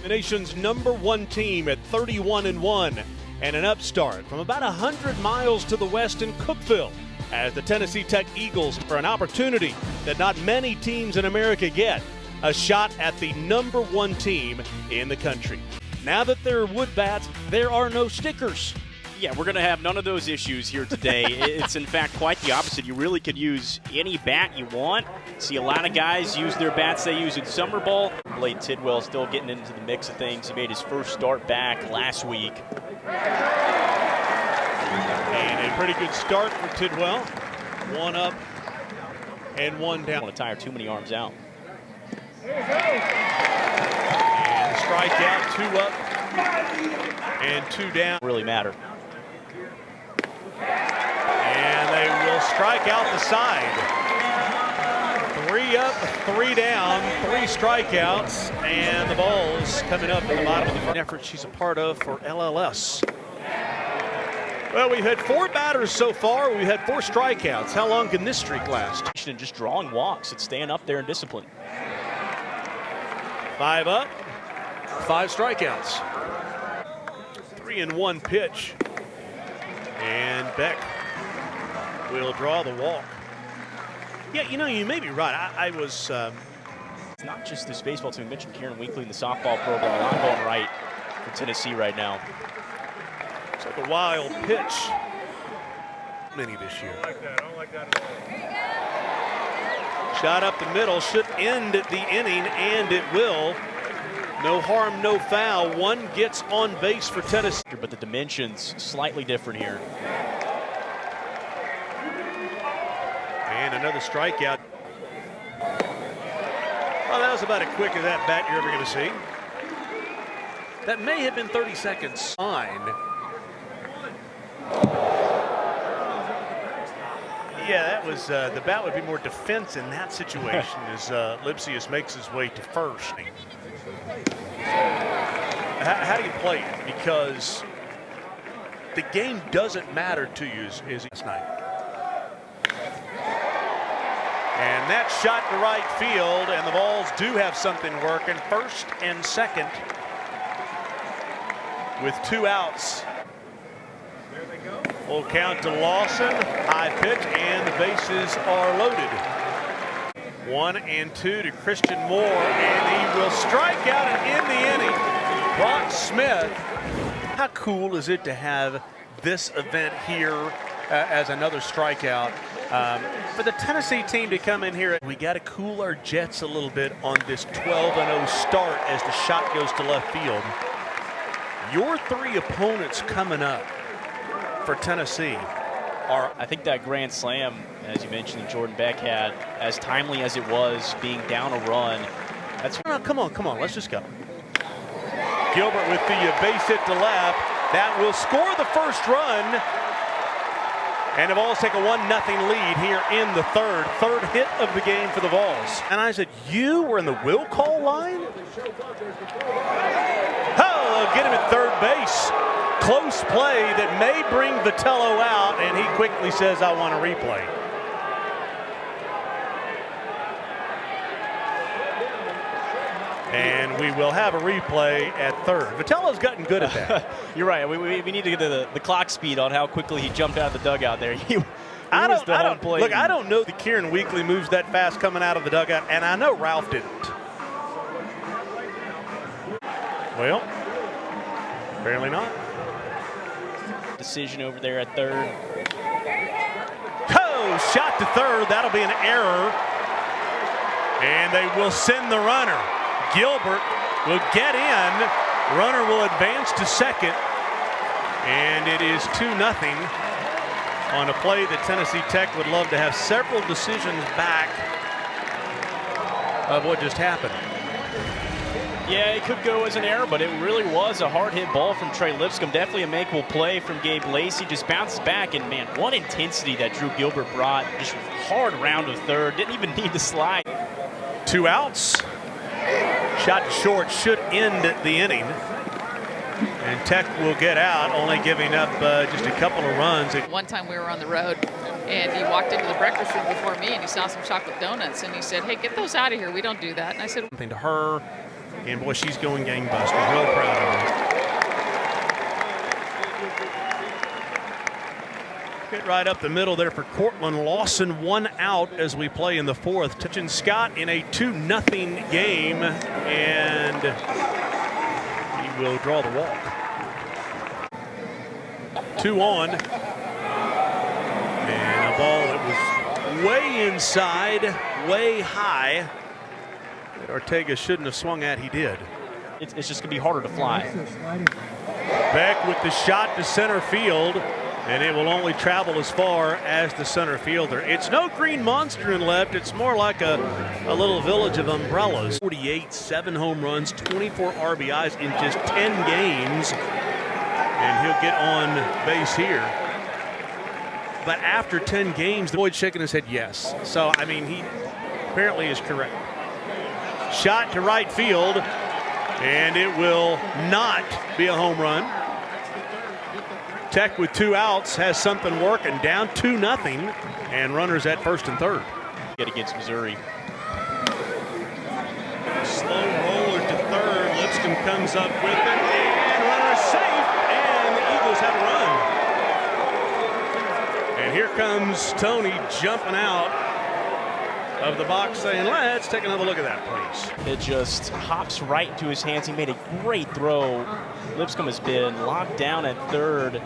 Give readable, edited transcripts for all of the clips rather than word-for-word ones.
The nation's #1 team at 31-1, and an upstart from about 100 miles to the west in Cookeville, as the Tennessee Tech Eagles for an opportunity that not many teams in America get, a shot at the #1 team in the country. Now that there are wood bats, there are no stickers. Yeah, we're going to have none of those issues here today. It's, in fact, quite the opposite. You really could use any bat you want. See a lot of guys use their bats they use in summer ball. Blade Tidwell still getting into the mix of things. He made his first start back last week. And a pretty good start for Tidwell. One up and one down. Don't want to tire too many arms out. And strikeout, 2 up and 2 down. Really matter. And they will strike out the side. 3 up, 3 down, 3 strikeouts, and the ball's coming up at the bottom of the front. Effort she's a part of for LLS. Well, we've had 4 batters so far. We've had 4 strikeouts. How long can this streak last? And just drawing walks and staying up there in discipline. 5 up, 5 strikeouts. 3-1 pitch. And Beck will draw the walk. Yeah, you know, you may be right. I was... It's not just this baseball team. We mentioned Kieran Weekly in the softball program. A lot going right for Tennessee right now. It's like a wild pitch. Many this year. I don't like that at all. Shot up the middle, should end the inning, and it will. No harm, no foul. One gets on base for Tennessee. But the dimensions slightly different here. And another strikeout. Well, that was about as quick as that bat you're ever going to see. That may have been 30 seconds. Fine. Yeah, that was, the bat would be more defense in that situation as Lipsius makes his way to first. How do you play it? Because the game doesn't matter to you as last night. And that shot to right field, and the Vols do have something working. First and second with 2 outs. There they go. Full count to Lawson, high pitch, and the bases are loaded. 1 and 2 to Christian Moore, and he will strike out and end the inning. Brock Smith. How cool is it to have this event here as another strikeout? For the Tennessee team to come in here, we got to cool our jets a little bit on this 12-0 start as the shot goes to left field. Your 3 opponents coming up for Tennessee are... I think that grand slam, as you mentioned, that Jordan Beck had, as timely as it was, being down a run. That's... Oh, come on, let's just go. Gilbert with the base hit to left. That will score the first run. And the Vols take a 1-0 lead here in the third hit of the game for the Vols. And I said, you were in the will call line? Oh, get him at third base. Close play that may bring Vitello out, and he quickly says, I want a replay. And we will have a replay at third. Vitello's gotten good at that. You're right. We need to get the clock speed on how quickly he jumped out of the dugout there. I don't know that Kieran Weekly moves that fast coming out of the dugout, and I know Ralph didn't. Well, apparently not. Decision over there at third. Oh, shot to third. That'll be an error. And they will send the runner. Gilbert will get in. Runner will advance to second. And it is 2-0 on a play that Tennessee Tech would love to have several decisions back of what just happened. Yeah, it could go as an error, but it really was a hard-hit ball from Trey Lipscomb. Definitely a makeable play from Gabe Lacey. Just bounces back, and, man, what intensity that Drew Gilbert brought. Just hard round to third. Didn't even need to slide. 2 outs. Shot to short should end the inning. And Tech will get out, only giving up just a couple of runs. One time we were on the road, and he walked into the breakfast room before me, and he saw some chocolate donuts, and he said, hey, get those out of here. We don't do that. And I said, something to her. And boy, she's going gangbusters. Real proud of her. Hit right up the middle there for Cortland Lawson. 1 out as we play in the 4th. Touching Scott in a 2-0 game, and he will draw the walk. 2 on. And a ball that was way inside, way high, that Ortega shouldn't have swung at. He did. It's just going to be harder to fly. Beck with the shot to center field, and it will only travel as far as the center fielder. It's no green monster in left. It's more like a little village of umbrellas. 48, 7 home runs, 24 RBIs in just 10 games. And he'll get on base here. But after 10 games, Boyd shaking his head yes. So, I mean, he apparently is correct. Shot to right field, and it will not be a home run. Tech with 2 outs has something working, down 2-0, and runners at first and third. Get against Missouri. Slow roller to third. Lipscomb comes up with it, and runner safe, and the Eagles have a run. And here comes Tony jumping out of the box saying, let's take another look at that, please. It just hops right into his hands. He made a great throw. Lipscomb has been locked down at third.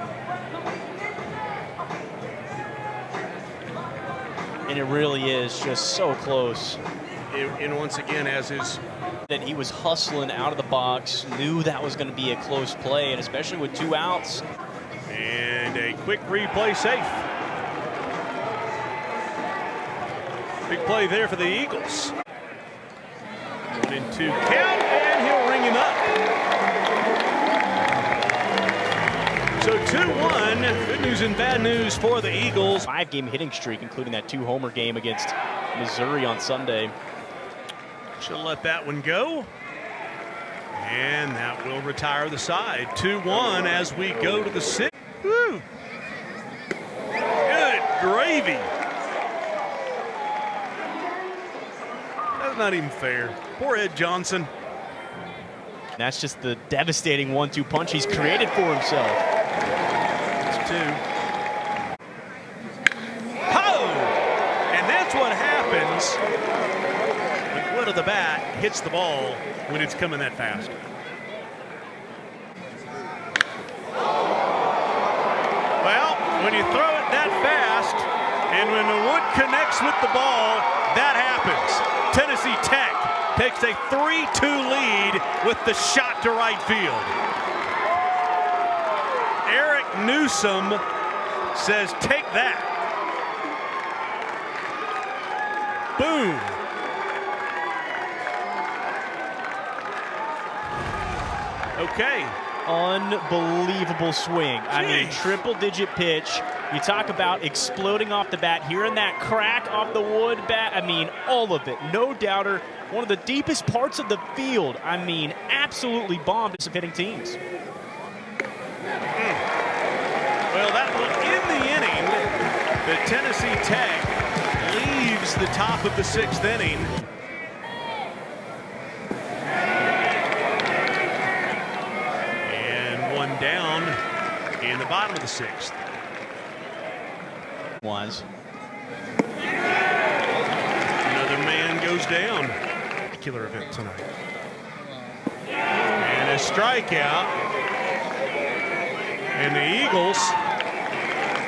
And it really is just so close. And once again, as is, that he was hustling out of the box, knew that was going to be a close play, and especially with 2 outs. And a quick replay safe. Big play there for the Eagles. 1-2 count, and he'll ring him up. So 2-1, good news and bad news for the Eagles. 5-game hitting streak, including that 2-homer game against Missouri on Sunday. Should let that one go. And that will retire the side. 2-1 as we go to the 6th. Woo! Good gravy. That's not even fair. Poor Ed Johnson. That's just the devastating 1-2 punch he's created for himself. That's 2. Ho! And that's what happens when the wood of the bat hits the ball when it's coming that fast. Well, when you throw it that fast and when the wood connects with the ball, that happens. Tennessee Tech takes a 3-2 lead with the shot to right field. Eric Newsom says, take that. Boom. Okay. Unbelievable swing. I mean, triple-digit pitch. You talk about exploding off the bat, hearing that crack off the wood bat. I mean, all of it, no doubter. One of the deepest parts of the field. I mean, absolutely bombed some hitting teams. Well, that one in the inning, the Tennessee Tech leaves the top of the 6th inning. And one down in the bottom of the 6th. Was. Another man goes down. Particular event tonight. And a strikeout. And the Eagles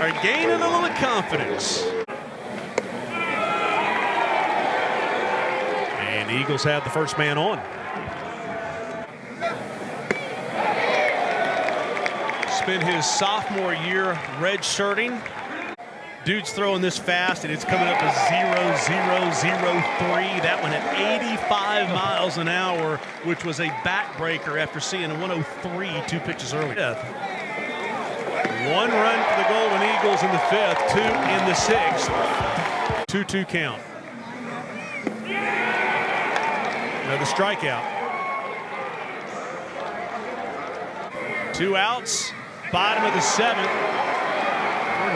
are gaining a little confidence. And the Eagles have the first man on. Spent his sophomore year redshirting. Dude's throwing this fast, and it's coming up as 0-0-0-3. That one at 85 miles an hour, which was a backbreaker after seeing a 103 2 pitches earlier. 1 run for the Golden Eagles in the 5th, 2 in the 6th. 2-2 count. Another strikeout. 2 outs, bottom of the 7th.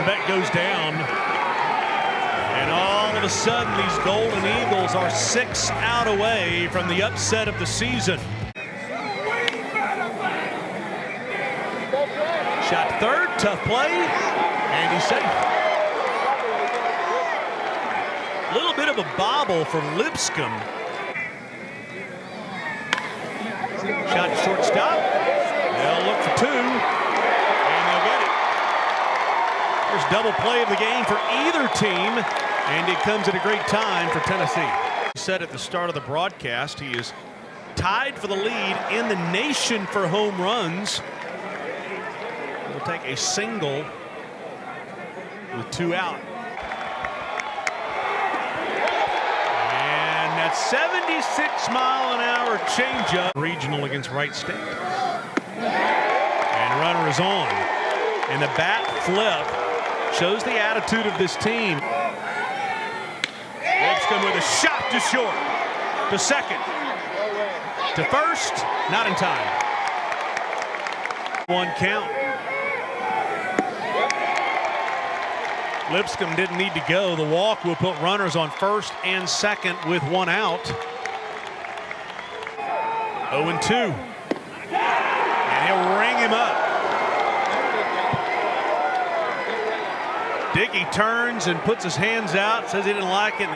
Beck goes down, and all of a sudden these Golden Eagles are 6 out away from the upset of the season. third, tough play, and he's safe. A little bit of a bobble for Lipscomb. Shot to shortstop. They'll look for two, and they'll get it. There's double play of the game for either team, and it comes at a great time for Tennessee. He said at the start of the broadcast he is tied for the lead in the nation for home runs. He'll take a single with two out. And that 76-mile-an-hour changeup. Regional against Wright State. And runner is on. And the bat flip shows the attitude of this team. Lipscomb with a shot to short. To second. To first. Not in time. One count. Lipscomb didn't need to go. The walk will put runners on first and second with one out. 0-2. And he'll ring him up. Dickey turns and puts his hands out, says he didn't like it.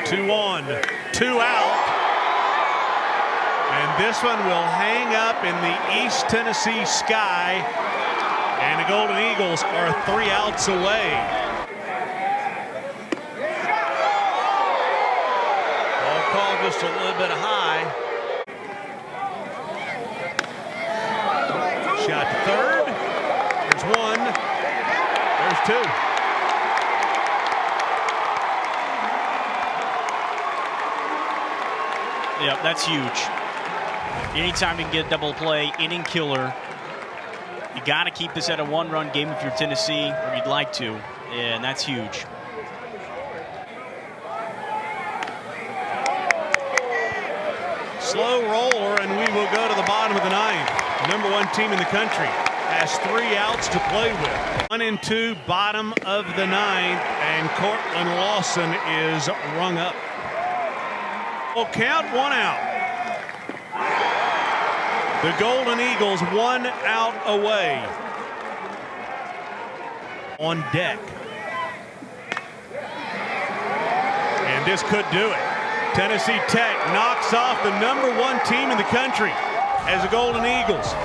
2-on, 2 out. And this one will hang up in the East Tennessee sky. And the Golden Eagles are 3 outs away. Ball call just a little bit high. Shot to third. There's one. There's two. Yep, that's huge. Anytime you can get a double play, inning killer. You got to keep this at a one-run game if you're Tennessee, or you'd like to, and that's huge. Slow roller, and we will go to the bottom of the ninth. Number 1 team in the country has 3 outs to play with. 1-2, bottom of the ninth, and Cortland Lawson is rung up. We'll count 1 out. The Golden Eagles 1 out away. On deck. And this could do it. Tennessee Tech knocks off the number 1 team in the country as the Golden Eagles.